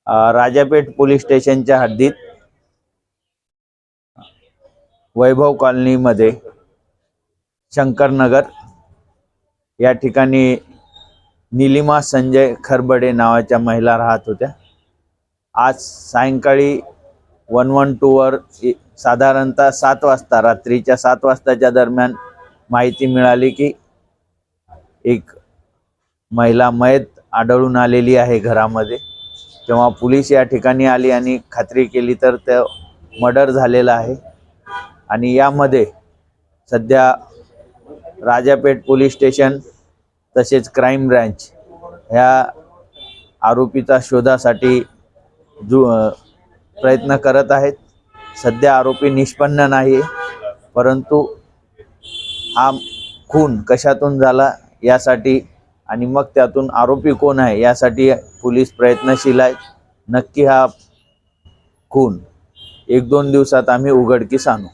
Rajapeth police स्टेशनच्या हद्दीत वैभव कॉलनीमध्ये शंकरनगर या ठिकाणी निलिमा संजय खरबडे नावाच्या महिला राहत होत्या। आज सायंकाळी 112 वर साधारणतः 7 वाजता रात्रीच्या 7 वाजताच्या दरम्यान माहिती मिळाली की एक महिला मयत आढळून आलेली आहे घरामध्ये। तेव्हा पोलीस या ठिकाणी आली आणि खात्री केली तर ते मर्डर झालेला आहे। आणि यामध्ये सध्या राजापेठ पोलीस स्टेशन तसेच क्राइम ब्रांच ह्या आरोपीचा शोधासाठी प्रयत्न करत आहेत। सध्या आरोपी निष्पन्न नाही, परंतु हा खून कशातून झाला यासाठी आणि मग त्यातून आरोपी कोण आहे यासाठी पोलीस प्रयत्नशील आहेत। नक्की हा खून 1-2 दिवसात आम्ही उघडकीस आणू।